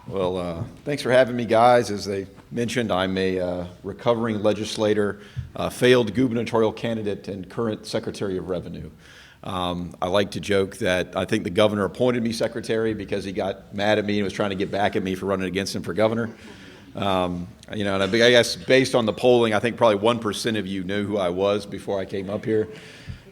Thanks for having me, guys. As they mentioned, I'm a recovering legislator, failed gubernatorial candidate, and current Secretary of Revenue. I like to joke that I think the governor appointed me secretary because he got mad at me and was trying to get back at me for running against him for governor. And I guess based on the polling, I think probably 1% of you knew who I was before I came up here.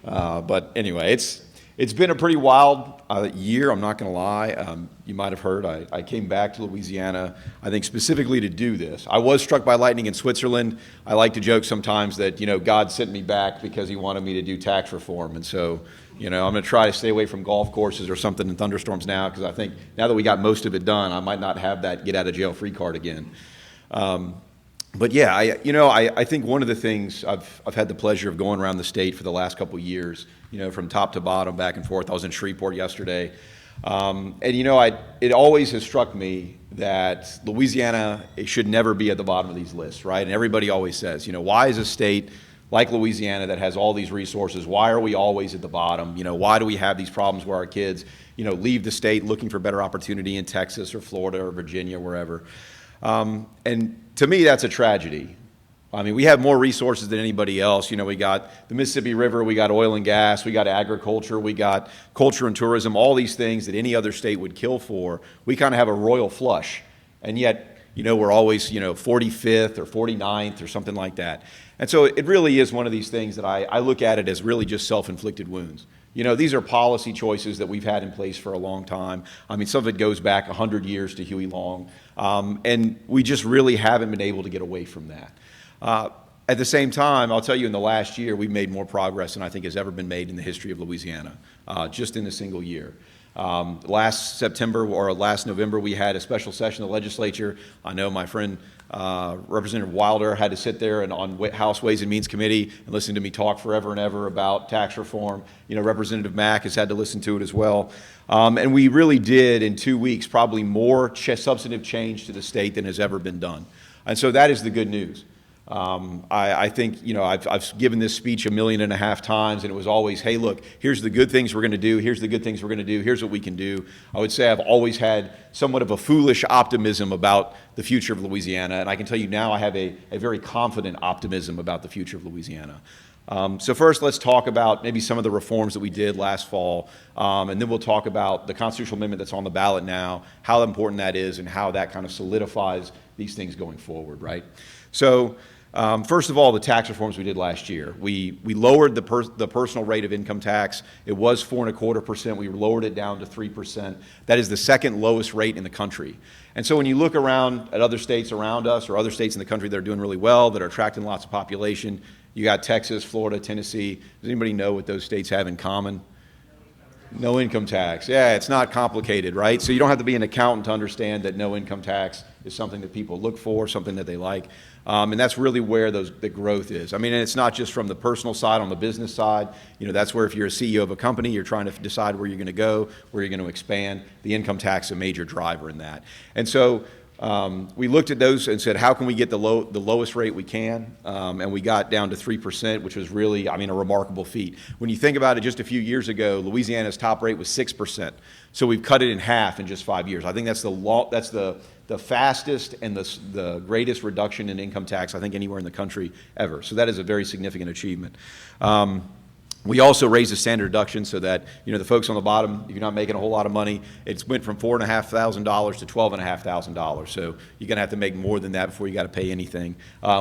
But anyway, it's been a pretty wild year, I'm not going to lie. You might have heard I came back to Louisiana, I think specifically to do this. I was struck by lightning in Switzerland. I like to joke sometimes that, God sent me back because he wanted me to do tax reform. And so, I'm going to try to stay away from golf courses or something in thunderstorms now, because I think now that we got most of it done, I might not have that get out of jail free card again. But yeah, I think one of the things I've had the pleasure of going around the state for the last couple of years, from top to bottom, back and forth. I was in Shreveport yesterday. It always has struck me that Louisiana, it should never be at the bottom of these lists, right? And everybody always says, why is a state like Louisiana that has all these resources, why are we always at the bottom? Why do we have these problems where our kids, leave the state looking for better opportunity in Texas or Florida or Virginia, wherever? And to me, that's a tragedy. I mean, we have more resources than anybody else. We got the Mississippi River, we got oil and gas, we got agriculture, we got culture and tourism, all these things that any other state would kill for. We kind of have a royal flush. And yet, we're always, 45th or 49th or something like that. And so it really is one of these things that I look at it as really just self-inflicted wounds. These are policy choices that we've had in place for a long time. I mean, some of it goes back 100 years to Huey Long. And we just really haven't been able to get away from that. At the same time, I'll tell you, in the last year, we've made more progress than I think has ever been made in the history of Louisiana, just in a single year. Last September or last November, we had a special session of the legislature. I know my friend Representative Wilder had to sit there and on House Ways and Means Committee and listen to me talk forever and ever about tax reform. Representative Mack has had to listen to it as well. And we really did, in 2 weeks, probably more substantive change to the state than has ever been done. And so that is the good news. I think, I've given this speech 1.5 million times, and it was always, hey, look, here's the good things we're going to do. Here's the good things we're going to do. Here's what we can do. I would say I've always had somewhat of a foolish optimism about the future of Louisiana, and I can tell you now I have a very confident optimism about the future of Louisiana. So first, let's talk about maybe some of the reforms that we did last fall, and then we'll talk about the constitutional amendment that's on the ballot now, how important that is, and how that kind of solidifies these things going forward, right? So first of all, the tax reforms we did last year. We lowered the personal rate of income tax. It was 4.25%. We lowered it down to 3%. That is the second lowest rate in the country. And so when you look around at other states around us or other states in the country that are doing really well, that are attracting lots of population, you got Texas, Florida, Tennessee. Does anybody know what those states have in common? No income tax. Yeah, it's not complicated, right? So you don't have to be an accountant to understand that no income tax is something that people look for, something that they like. And that's really where the growth is. I mean, and it's not just from the personal side, on the business side. That's where if you're a CEO of a company, you're trying to decide where you're going to go, where you're going to expand. The income tax is a major driver in that. And so we looked at those and said, how can we get the lowest rate we can? And we got down to 3%, which was really, a remarkable feat. When you think about it, just a few years ago, Louisiana's top rate was 6%. So we've cut it in half in just 5 years. I think that's the fastest and the greatest reduction in income tax, I think, anywhere in the country ever. So that is a very significant achievement. We also raised the standard deduction so that, the folks on the bottom, if you're not making a whole lot of money, it went from $4,500 to $12,500. So you're going to have to make more than that before you got to pay anything.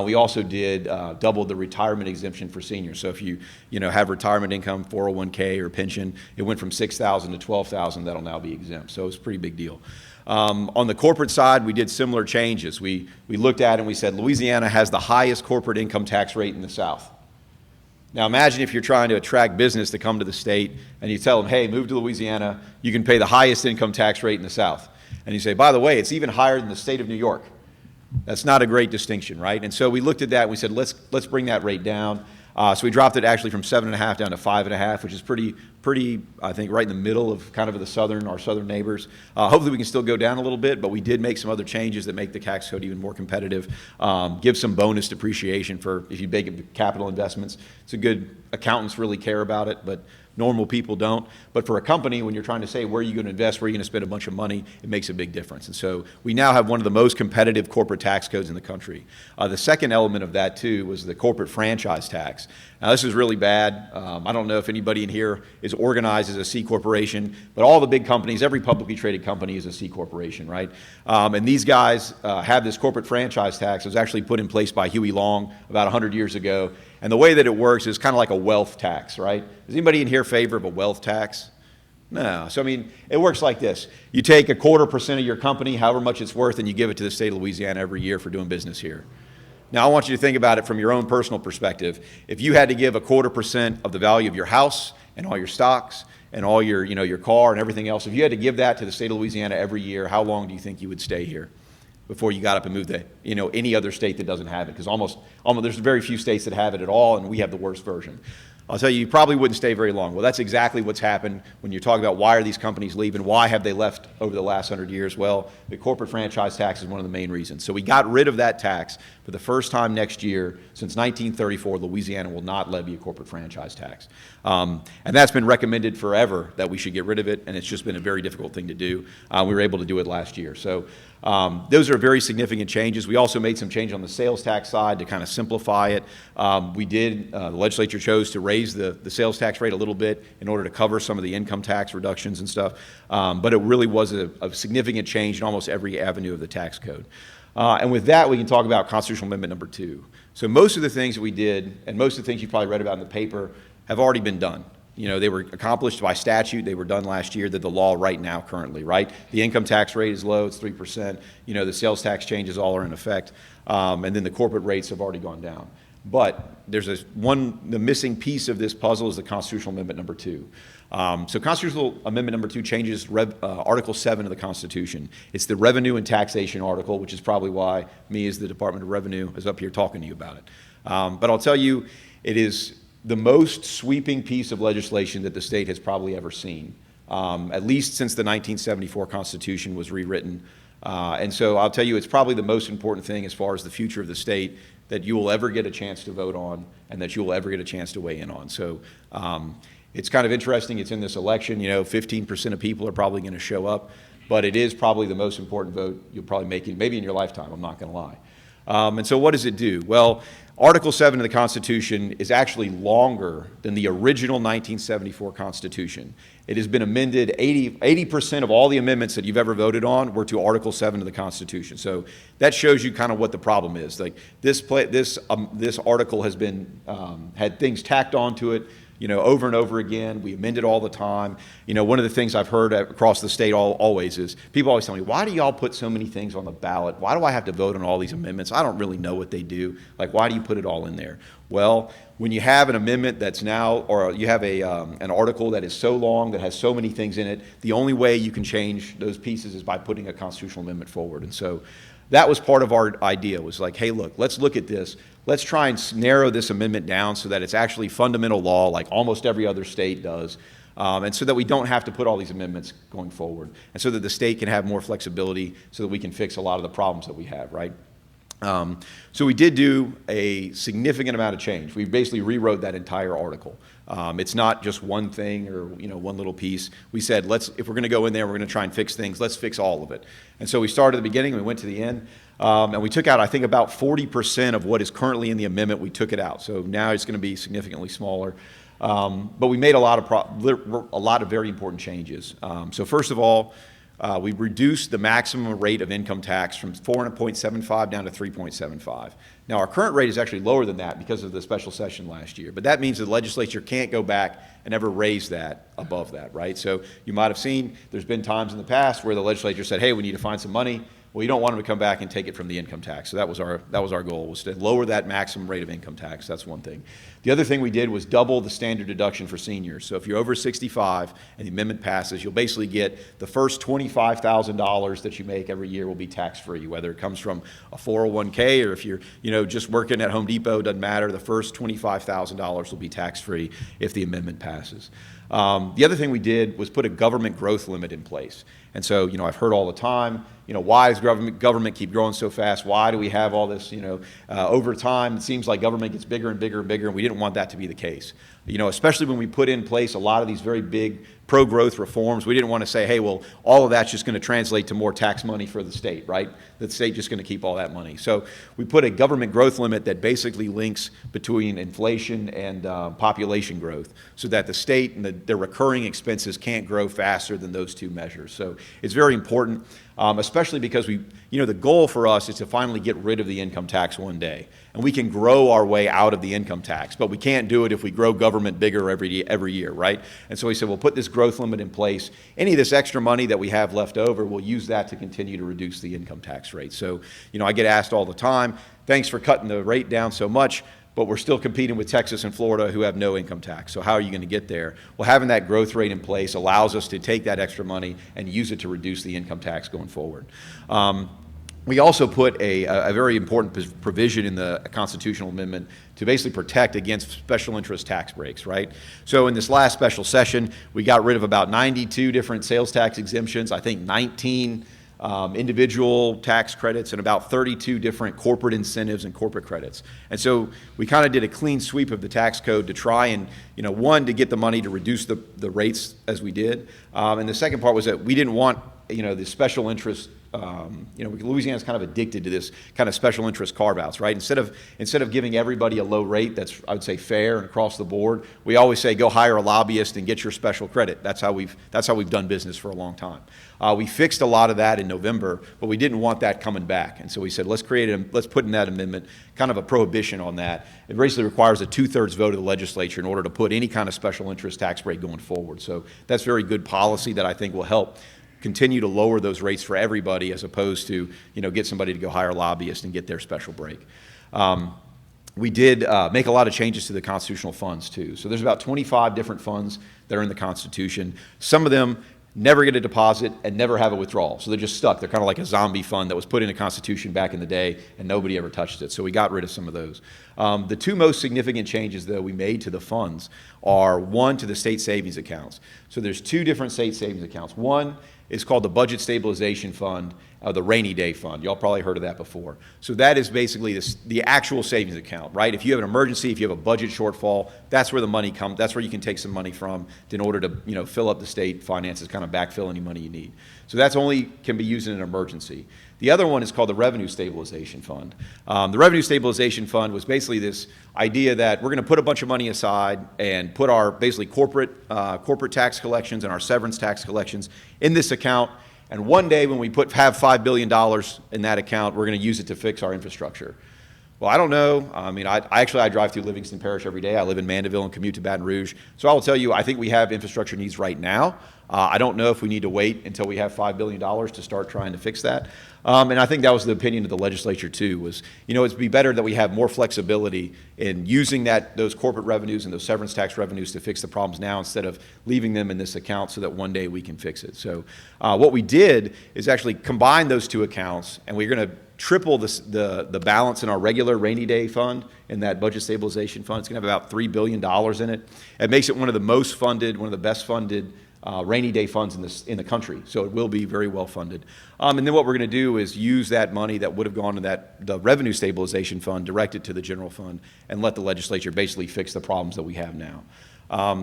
We also did double the retirement exemption for seniors. So if you, have retirement income, 401k or pension, it went from $6,000 to $12,000. That'll now be exempt. So it's a pretty big deal. On the corporate side, we did similar changes. We looked at it and we said, Louisiana has the highest corporate income tax rate in the South. Now imagine if you're trying to attract business to come to the state and you tell them, hey, move to Louisiana, you can pay the highest income tax rate in the South. And you say, by the way, it's even higher than the state of New York. That's not a great distinction, right? And so we looked at that and we said, let's bring that rate down. So we dropped it actually from 7.5 down to 5.5, which is pretty, I think, right in the middle of kind of our southern neighbors. Hopefully we can still go down a little bit, but we did make some other changes that make the tax code even more competitive. Give some bonus depreciation for if you make capital investments. It's a good, accountants really care about it, but Normal people don't. But for a company, when you're trying to say where are you going to invest, where are you going to spend a bunch of money, it makes a big difference. And so we now have one of the most competitive corporate tax codes in the country. The second element of that, too, was the corporate franchise tax. Now, this is really bad. I don't know if anybody in here is organized as a C corporation, but all the big companies, every publicly traded company is a C corporation, right? And these guys have this corporate franchise tax. It was actually put in place by Huey Long about 100 years ago. And the way that it works is kind of like a wealth tax, right? Is anybody in here favor of a wealth tax? No. So, I mean, it works like this. You take 0.25% of your company, however much it's worth, and you give it to the state of Louisiana every year for doing business here. Now, I want you to think about it from your own personal perspective. If you had to give 0.25% of the value of your house and all your stocks and all your, your car and everything else, if you had to give that to the state of Louisiana every year, how long do you think you would stay here before you got up and moved to, any other state that doesn't have it? Because almost there's very few states that have it at all, and we have the worst version. I'll tell you, you probably wouldn't stay very long. Well, that's exactly what's happened when you're talking about why are these companies leaving, why have they left over the last 100 years? Well, the corporate franchise tax is one of the main reasons. So we got rid of that tax for the first time next year. Since 1934, Louisiana will not levy a corporate franchise tax. And that's been recommended forever that we should get rid of it, and it's just been a very difficult thing to do. We were able to do it last year. So those are very significant changes. We also made some change on the sales tax side to kind of simplify it. The legislature chose to raise the sales tax rate a little bit in order to cover some of the income tax reductions and stuff. But it really was a significant change in almost every avenue of the tax code. And with that, we can talk about Constitutional Amendment number 2. So most of the things that we did, and most of the things you probably read about in the paper, have already been done. They were accomplished by statute. They were done last year. They're the law right now currently, right? The income tax rate is low. It's 3%. The sales tax changes all are in effect. And then the corporate rates have already gone down. But there's the missing piece of this puzzle is the Constitutional Amendment number 2. So Constitutional Amendment number 2 changes Article 7 of the Constitution. It's the revenue and taxation article, which is probably why me as the Department of Revenue is up here talking to you about it. But I'll tell you, it is the most sweeping piece of legislation that the state has probably ever seen, at least since the 1974 Constitution was rewritten. And so I'll tell you, it's probably the most important thing as far as the future of the state that you will ever get a chance to vote on and that you will ever get a chance to weigh in on. So it's kind of interesting. It's in this election. 15% of people are probably going to show up, but it is probably the most important vote you'll probably make maybe in your lifetime. I'm not going to lie. And so what does it do? Well, Article 7 of the Constitution is actually longer than the original 1974 Constitution. It has been amended. 80% of all the amendments that you've ever voted on were to Article 7 of the Constitution. So that shows you kind of what the problem is. Like this article has been had things tacked onto it, over and over again. We amend it all the time. One of the things I've heard across the state always is people always tell me, why do y'all put so many things on the ballot? Why do I have to vote on all these amendments? I don't really know what they do. Like, why do you put it all in there? Well, when you have an amendment that's now, or you have an article that is so long, that has so many things in it, the only way you can change those pieces is by putting a constitutional amendment forward. And so that was part of our idea, was like, hey, look, let's look at this. Let's try and narrow this amendment down so that it's actually fundamental law like almost every other state does, and so that we don't have to put all these amendments going forward, and so that the state can have more flexibility so that we can fix a lot of the problems that we have, right? So we did do a significant amount of change. We basically rewrote that entire article. It's not just one thing or one little piece. We said, if we're going to go in there, we're going to try and fix things. Let's fix all of it. And so we started at the beginning, and we went to the end, and we took out, I think, about 40% of what is currently in the amendment. We took it out. So now it's going to be significantly smaller. But we made a lot of very important changes. So first of all, we reduced the maximum rate of income tax from 4.75 down to 3.75. Now, our current rate is actually lower than that because of the special session last year, but that means the legislature can't go back and ever raise that above that, right? So you might have seen there's been times in the past where the legislature said, hey, we need to find some money. Well, you don't want them to come back and take it from the income tax. So that was our goal, was to lower that maximum rate of income tax. That's one thing. The other thing we did was double the standard deduction for seniors. So if you're over 65 and the amendment passes, you'll basically get the first $25,000 that you make every year will be tax-free, whether it comes from a 401k or if you're just working at Home Depot, doesn't matter. The first $25,000 will be tax-free if the amendment passes. The other thing we did was put a government growth limit in place. And so, I've heard all the time, why does government keep growing so fast? Why do we have all this, over time, it seems like government gets bigger and bigger and bigger, and we didn't want that to be the case. Especially when we put in place a lot of these very big pro-growth reforms, we didn't want to say, hey, well, all of that's just going to translate to more tax money for the state, right? The state just going to keep all that money. So we put a government growth limit that basically links between inflation and population growth so that the state and their recurring expenses can't grow faster than those two measures. So it's very important, especially because the goal for us is to finally get rid of the income tax one day. And we can grow our way out of the income tax, but we can't do it if we grow government bigger every year, right? And so we said, we'll put this growth limit in place. Any of this extra money that we have left over, we'll use that to continue to reduce the income tax rate. So, I get asked all the time, thanks for cutting the rate down so much, but we're still competing with Texas and Florida who have no income tax. So how are you going to get there? Well, having that growth rate in place allows us to take that extra money and use it to reduce the income tax going forward. We also put a very important provision in the constitutional amendment to basically protect against special interest tax breaks, right? So in this last special session, we got rid of about 92 different sales tax exemptions, I think 19 individual tax credits, and about 32 different corporate incentives and corporate credits. And so we kind of did a clean sweep of the tax code to try and, one, to get the money to reduce the rates as we did. And the second part was that we didn't want, the special interest. Louisiana's kind of addicted to this kind of special interest carve-outs, right? Instead of giving everybody a low rate that's, I would say, fair and across the board, we always say go hire a lobbyist and get your special credit. That's how we've done business for a long time. We fixed a lot of that in November, but we didn't want that coming back, and so we said let's put in that amendment kind of a prohibition on that. It basically requires a 2/3 vote of the legislature in order to put any kind of special interest tax rate going forward. So that's very good policy that I think will help continue to lower those rates for everybody, as opposed to, get somebody to go hire a lobbyist and get their special break. We did make a lot of changes to the constitutional funds too. So there's about 25 different funds that are in the Constitution. Some of them never get a deposit and never have a withdrawal. So they're just stuck. They're kind of like a zombie fund that was put in the Constitution back in the day and nobody ever touched it. So we got rid of some of those. The two most significant changes that we made to the funds are, one, to the state savings accounts. So there's two different state savings accounts. One is called the Budget Stabilization Fund, the Rainy Day Fund. Y'all probably heard of that before. So that is basically the actual savings account, right? If you have an emergency, if you have a budget shortfall, that's where the money comes. That's where you can take some money from in order to, fill up the state finances, kind of backfill any money you need. So that's only can be used in an emergency. The other one is called the Revenue Stabilization Fund. The Revenue Stabilization Fund was basically this idea that we're going to put a bunch of money aside and put our basically corporate tax collections and our severance tax collections in this account. And one day when we have $5 billion in that account, we're going to use it to fix our infrastructure. Well, I don't know. I mean, I drive through Livingston Parish every day. I live in Mandeville and commute to Baton Rouge. So I will tell you, I think we have infrastructure needs right now. I don't know if we need to wait until we have $5 billion to start trying to fix that. And I think that was the opinion of the legislature too, was, it'd be better that we have more flexibility in using those corporate revenues and those severance tax revenues to fix the problems now, instead of leaving them in this account so that one day we can fix it. So what we did is actually combine those two accounts, and we're going to triple the balance in our regular rainy day fund, in that budget stabilization fund. It's going to have about $3 billion in it. It makes it one of the most funded, one of the best funded rainy day funds in the country. So it will be very well funded. And then what we're going to do is use that money that would have gone to the revenue stabilization fund, direct it to the general fund, and let the legislature basically fix the problems that we have now.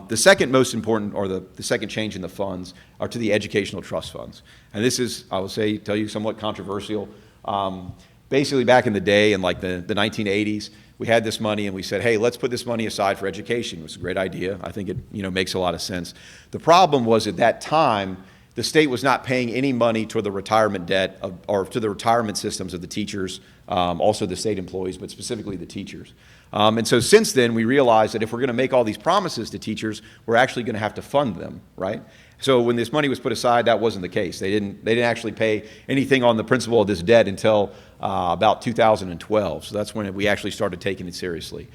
The second most important, or the second change in the funds, are to the educational trust funds. And this is, I will tell you, somewhat controversial. Basically, back in the day, in like the 1980s, we had this money and we said, hey, let's put this money aside for education. It was a great idea. I think it makes a lot of sense. The problem was, at that time, the state was not paying any money toward the retirement debt or to the retirement systems of the teachers, also the state employees, but specifically the teachers. And so since then, we realized that if we're going to make all these promises to teachers, we're actually going to have to fund them, right? So when this money was put aside, that wasn't the case. They didn't actually pay anything on the principal of this debt until about 2012. So that's when we actually started taking it seriously.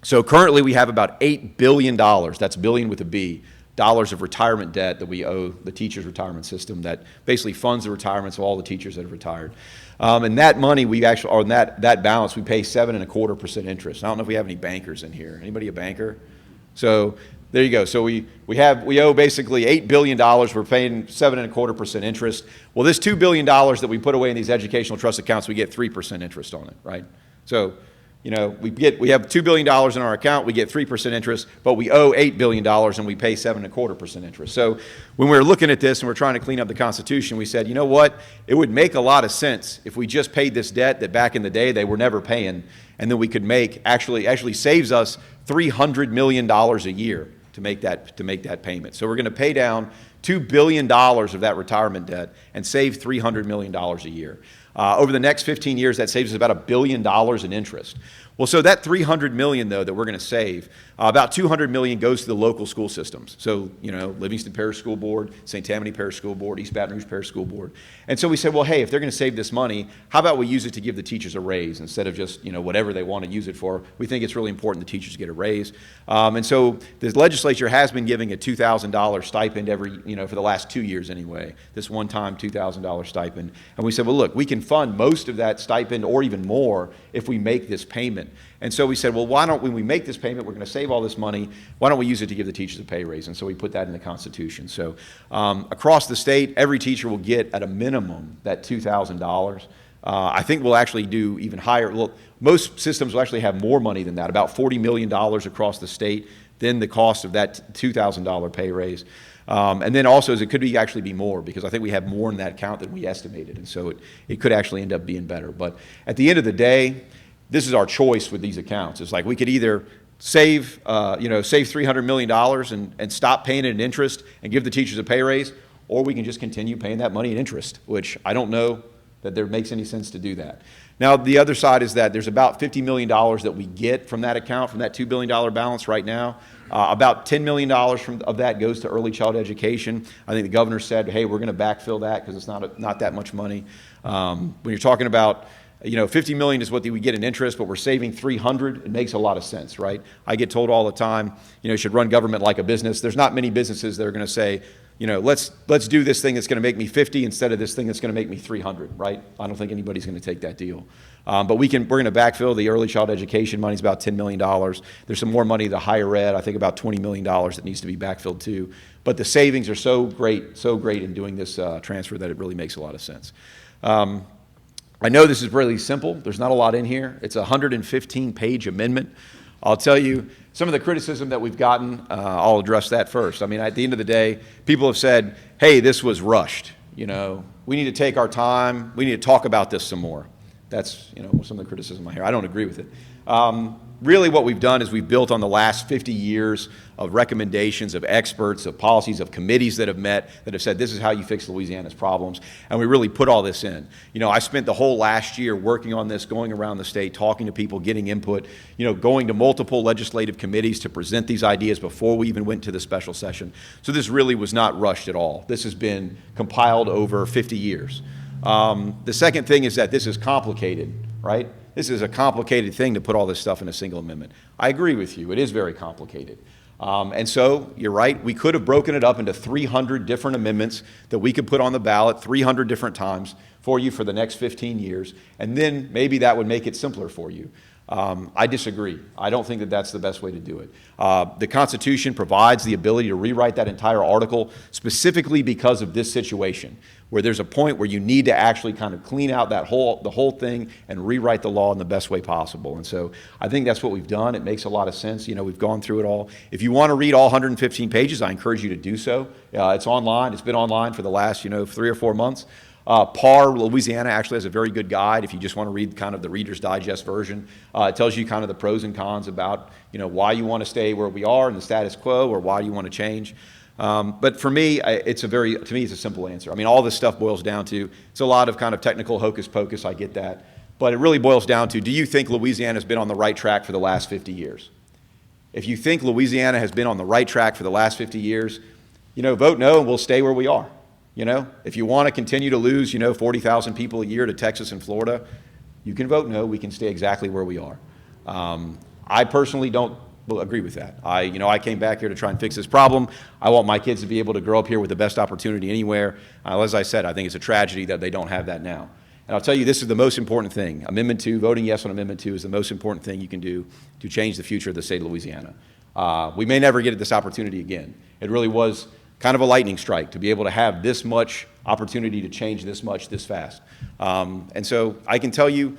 So currently we have about $8 billion, that's billion with a B, dollars of retirement debt that we owe the teachers' retirement system, that basically funds the retirements of all the teachers that have retired. And that money, on that balance, we pay 7.25% interest. I don't know if we have any bankers in here. Anybody a banker? So There you go. So we owe basically $8 billion. We're paying 7.25% interest. Well, this $2 billion that we put away in these educational trust accounts, we get 3% interest on it, right? So, we have $2 billion in our account, we get 3% interest, but we owe $8 billion and we pay 7.25% interest. So when we were looking at this and we're trying to clean up the Constitution, we said, you know what? It would make a lot of sense if we just paid this debt that back in the day they were never paying, and then we could make, actually saves us $300 million a year to make that payment. So we're going to pay down $2 billion of that retirement debt and save $300 million a year. Over the next 15 years, that saves us about $1 billion in interest. Well, so that $300 million, though, that we're going to save, about $200 million goes to the local school systems. So, Livingston Parish School Board, St. Tammany Parish School Board, East Baton Rouge Parish School Board. And so we said, well, hey, if they're going to save this money, how about we use it to give the teachers a raise instead of just, whatever they want to use it for. We think it's really important the teachers get a raise. And so the legislature has been giving a $2,000 stipend every, for the last 2 years anyway, this one-time $2,000 stipend. And we said, well, look, we can fund most of that stipend or even more if we make this payment. And so we said, well, why don't, when we make this payment, we're going to save all this money, why don't we use it to give the teachers a pay raise? And so we put that in the Constitution. So across the state, every teacher will get at a minimum that $2,000. I think we'll actually do even higher. Well, most systems will actually have more money than that, about $40 million across the state, than the cost of that $2,000 pay raise. And then also, it could actually be more, because I think we have more in that account than we estimated. And so it could actually end up being better. But at the end of the day, this is our choice with these accounts. It's like we could either save $300 million and stop paying it in interest and give the teachers a pay raise, or we can just continue paying that money in interest, which I don't know that there makes any sense to do that. Now, the other side is that there's about $50 million that we get from that account, from that $2 billion balance right now. About $10 million of that goes to early child education. I think the governor said, hey, we're going to backfill that because it's not that much money. When you're talking about, $50 million is what we get in interest, but we're saving $300. It makes a lot of sense, right? I get told all the time, you should run government like a business. There's not many businesses that are going to say, let's do this thing that's going to make me 50 instead of this thing that's going to make me 300, right? I don't think anybody's going to take that deal. But we're going to backfill the early child education money. Is about $10 million. There's some more money to higher ed. I think about $20 million that needs to be backfilled too. But the savings are so great in doing this transfer that it really makes a lot of sense. I know this is really simple. There's not a lot in here. It's a 115-page amendment. I'll tell you some of the criticism that we've gotten. I'll address that first. I mean, at the end of the day, people have said, hey, this was rushed. We need to take our time. We need to talk about this some more. That's, some of the criticism I hear. I don't agree with it. Really what we've done is we've built on the last 50 years of recommendations of experts, of policies, of committees that have met, that have said this is how you fix Louisiana's problems, and we really put all this in. I spent the whole last year working on this, going around the state, talking to people, getting input, going to multiple legislative committees to present these ideas before we even went to the special session. So this really was not rushed at all. This has been compiled over 50 years. The second thing is that this is complicated, right? This is a complicated thing to put all this stuff in a single amendment. I agree with you. It is very complicated. And so, you're right, we could have broken it up into 300 different amendments that we could put on the ballot 300 different times for you for the next 15 years, and then maybe that would make it simpler for you. I disagree. I don't think that that's the best way to do it. The Constitution provides the ability to rewrite that entire article specifically because of this situation, where there's a point where you need to actually kind of clean out the whole thing and rewrite the law in the best way possible. And so I think that's what we've done. It makes a lot of sense. We've gone through it all. If you want to read all 115 pages, I encourage you to do so. It's online. It's been online for the last, 3 or 4 months. PAR Louisiana actually has a very good guide if you just want to read kind of the Reader's Digest version. It tells you kind of the pros and cons about, why you want to stay where we are in the status quo or why you want to change. But for me, it's a simple answer. I mean, all this stuff boils down to, it's a lot of kind of technical hocus pocus, I get that. But it really boils down to, do you think Louisiana has been on the right track for the last 50 years? If you think Louisiana has been on the right track for the last 50 years, vote no and we'll stay where we are. If you want to continue to lose, 40,000 people a year to Texas and Florida, you can vote no. We can stay exactly where we are. I personally don't agree with that. I came back here to try and fix this problem. I want my kids to be able to grow up here with the best opportunity anywhere. As I said, I think it's a tragedy that they don't have that now. And I'll tell you, this is the most important thing. Amendment 2, voting yes on Amendment 2 is the most important thing you can do to change the future of the state of Louisiana. We may never get this opportunity again. It really was kind of a lightning strike to be able to have this much opportunity to change this much this fast. And so I can tell you,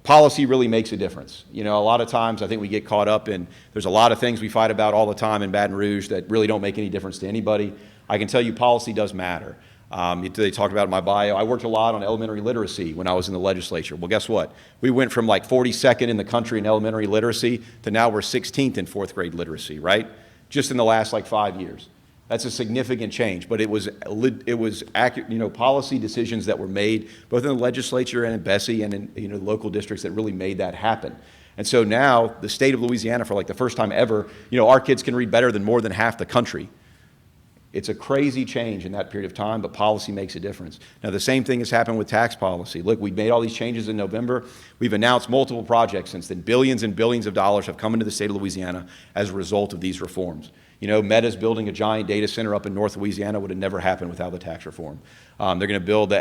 policy really makes a difference. A lot of times I think we get caught up in, there's a lot of things we fight about all the time in Baton Rouge that really don't make any difference to anybody. I can tell you policy does matter. They talked about in my bio, I worked a lot on elementary literacy when I was in the legislature. Well, guess what? We went from like 42nd in the country in elementary literacy to now we're 16th in fourth grade literacy, right? Just in the last like 5 years. That's a significant change, but it was accurate, policy decisions that were made both in the legislature and in Bessie and in local districts that really made that happen. And so now the state of Louisiana, for like the first time ever, our kids can read better than more than half the country. It's a crazy change in that period of time, but policy makes a difference. Now, the same thing has happened with tax policy. Look, we made all these changes in November. We've announced multiple projects since then. Billions and billions of dollars have come into the state of Louisiana as a result of these reforms. Meta's building a giant data center up in North Louisiana. Would have never happened without the tax reform. They're going to build the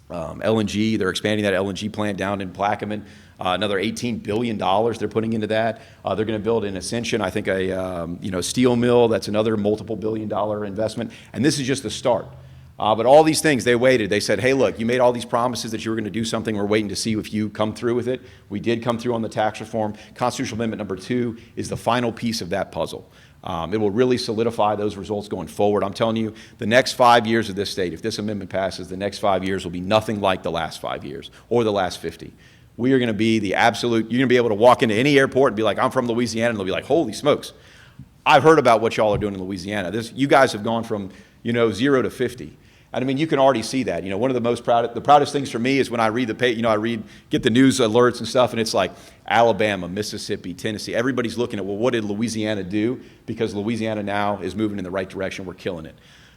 LNG. They're expanding that LNG plant down in Plaquemine. Another $18 billion they're putting into that. They're going to build in Ascension, I think, a steel mill. That's another multiple billion-dollar investment. And this is just the start. But all these things, they waited. They said, hey, look, you made all these promises that you were going to do something. We're waiting to see if you come through with it. We did come through on the tax reform. Constitutional Amendment number 2 is the final piece of that puzzle. It will really solidify those results going forward. I'm telling you, the next 5 years of this state, if this amendment passes, the next 5 years will be nothing like the last 5 years or the last 50. We are going to be the absolute, you're going to be able to walk into any airport and be like, I'm from Louisiana, and they'll be like, holy smokes. I've heard about what y'all are doing in Louisiana. You guys have gone from, 0 to 50. And I mean, you can already see that. One of the proudest things for me is when I read get the news alerts and stuff, and it's like Alabama, Mississippi, Tennessee. Everybody's looking at, well, what did Louisiana do? Because Louisiana now is moving in the right direction. We're killing it.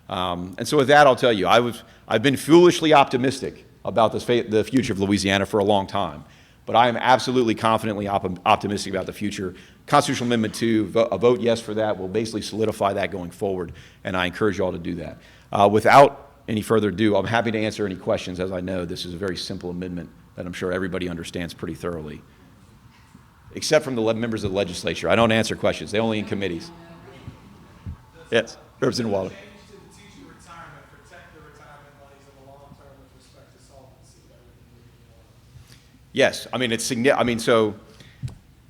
And so with that, I'll tell you, I've been foolishly optimistic about the future of Louisiana for a long time. But I am absolutely confidently optimistic about the future. Constitutional Amendment 2, a vote yes for that will basically solidify that going forward, and I encourage you all to do that. Without any further ado, I'm happy to answer any questions, as I know this is a very simple amendment that I'm sure everybody understands pretty thoroughly. Except from the members of the legislature. I don't answer questions. They're only in committees. Yes, Representative Waller. Yes, I mean it's significant. I mean, so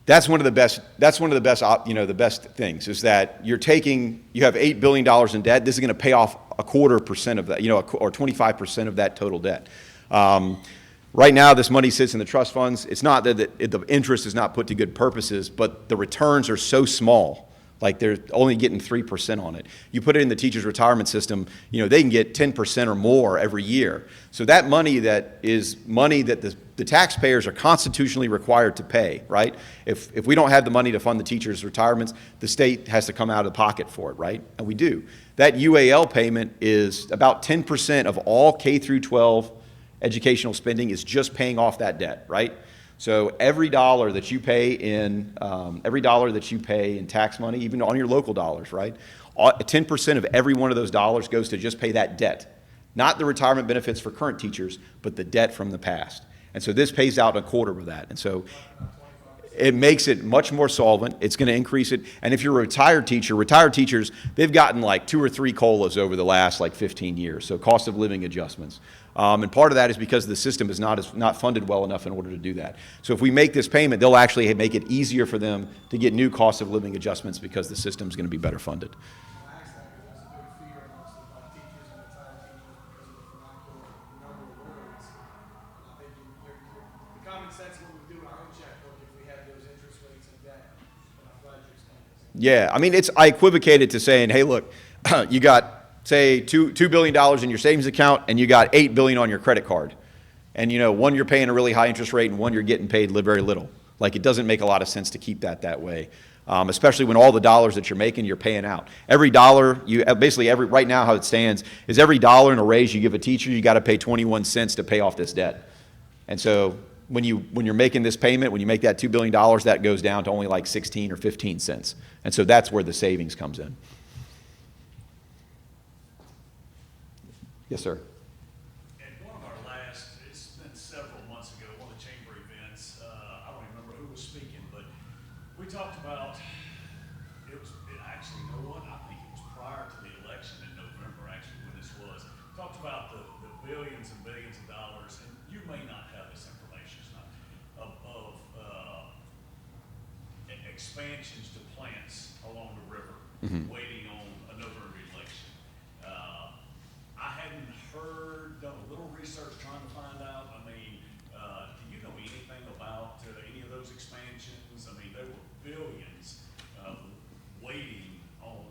that's one of the best. That's one of the best. The best things is that you have $8 billion in debt. This is going to pay off 0.25% of that. Or 25% of that total debt. Right now, this money sits in the trust funds. It's not that the interest is not put to good purposes, but the returns are so small. Like they're only getting 3% on it. You put it in the teacher's retirement system, they can get 10% or more every year. So that money that is money that the taxpayers are constitutionally required to pay, right? If we don't have the money to fund the teachers' retirements, the state has to come out of the pocket for it, right? And we do. That UAL payment is about 10% of all K through 12 educational spending is just paying off that debt, right? So every dollar that you pay in tax money, even on your local dollars, right? 10% of every one of those dollars goes to just pay that debt, not the retirement benefits for current teachers, but the debt from the past. And so this pays out 1/4 of that. And so it makes it much more solvent. It's going to increase it. And if you're a retired teachers, they've gotten like 2 or 3 COLAs over the last like 15 years. So cost of living adjustments. And part of that is because the system is not funded well enough in order to do that. So if we make this payment, they'll actually make it easier for them to get new cost of living adjustments because the system is going to be better funded. Yeah, I mean, I equivocated to saying, hey, look, you got, say, $2 billion in your savings account, and you got $8 billion on your credit card. And, one you're paying a really high interest rate, and one you're getting paid very little. Like, it doesn't make a lot of sense to keep that way, especially when all the dollars that you're making, you're paying out. Every dollar, right now how it stands, is every dollar in a raise you give a teacher, you got to pay 21 cents to pay off this debt. And so when you're making this payment, when you make that $2 billion, that goes down to only like 16 or 15 cents. And so that's where the savings comes in. Yes, sir. At one of our last, it's been several months ago, one of the chamber events, I don't even remember who was speaking, but we talked about expansions to plants along the river, waiting on a November election. I hadn't heard, done a little research trying to find out. I mean, do you know anything about any of those expansions? I mean, there were billions waiting on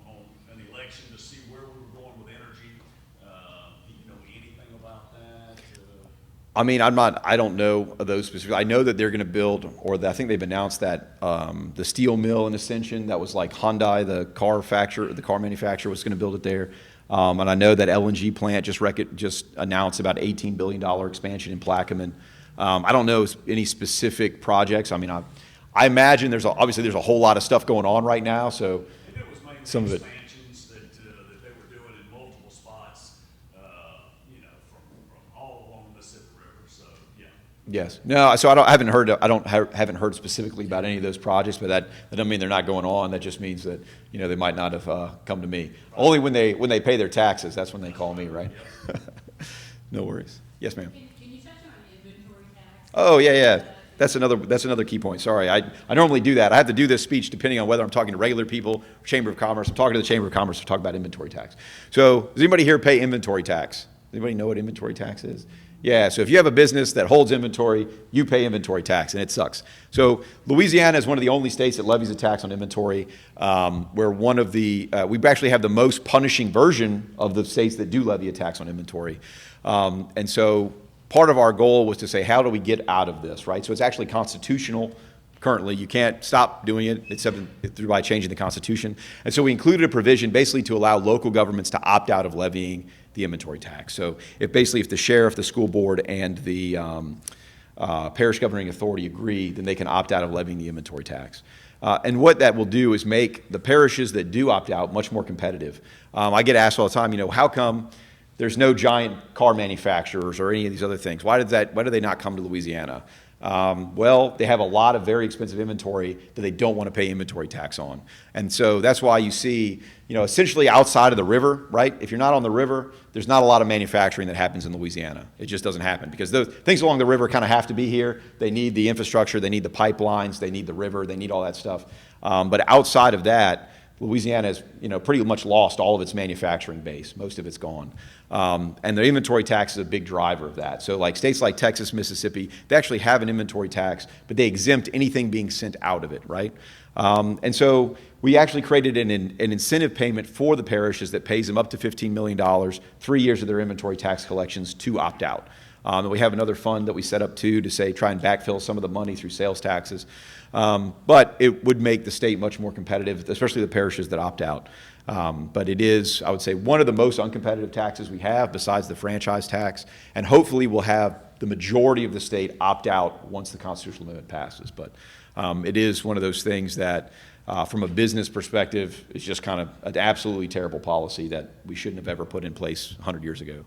an election to see where we were going with energy. Do you know anything about that? I mean, I don't know of those specific. I know that they're going to build, or I think they've announced that the steel mill in Ascension, that was like Hyundai, the car manufacturer, was going to build it there. And I know that LNG plant just announced about $18 billion expansion in Plaquemine. I don't know any specific projects. I mean, I imagine obviously there's a whole lot of stuff going on right now. So And it was mainly some of it. expansions that they were doing in multiple spots, from all along the Mississippi River. So yeah. Yes. No. So I haven't heard specifically about any of those projects, but that doesn't mean they're not going on. That just means that they might not have come to me. Only when they pay their taxes, that's when they call me, right? No worries. Yes, ma'am. Can you touch on inventory tax? Oh yeah. That's another key point. Sorry, I normally do that. I have to do this speech depending on whether I'm talking to regular people, Chamber of Commerce. I'm talking to the Chamber of Commerce to talk about inventory tax. So does anybody here pay inventory tax? Anybody know what inventory tax is? Yeah, so if you have a business that holds inventory, you pay inventory tax, and it sucks. So Louisiana is one of the only states that levies a tax on inventory. We're one of we actually have the most punishing version of the states that do levy a tax on inventory. And so part of our goal was to say, how do we get out of this, right? So it's actually constitutional currently. You can't stop doing it except by changing the Constitution. And so we included a provision basically to allow local governments to opt out of levying the inventory tax. So if the sheriff, the school board, and the parish governing authority agree, then they can opt out of levying the inventory tax. And what that will do is make the parishes that do opt out much more competitive. I get asked all the time, how come there's no giant car manufacturers or any of these other things? Why do they not come to Louisiana? Well, they have a lot of very expensive inventory that they don't want to pay inventory tax on. And so that's why you see, essentially outside of the river, right? If you're not on the river, there's not a lot of manufacturing that happens in Louisiana. It just doesn't happen because those things along the river kind of have to be here. They need the infrastructure, they need the pipelines, they need the river, they need all that stuff. But outside of that, Louisiana has, pretty much lost all of its manufacturing base. Most of it's gone. And the inventory tax is a big driver of that. So like states like Texas, Mississippi, they actually have an inventory tax, but they exempt anything being sent out of it, right? And so we actually created an incentive payment for the parishes that pays them up to $15 million, 3 years of their inventory tax collections to opt out. And we have another fund that we set up to say try and backfill some of the money through sales taxes. But it would make the state much more competitive, especially the parishes that opt out. But it is, I would say, one of the most uncompetitive taxes we have besides the franchise tax. And hopefully we'll have the majority of the state opt out once the constitutional amendment passes. But it is one of those things that, from a business perspective, is just kind of an absolutely terrible policy that we shouldn't have ever put in place 100 years ago.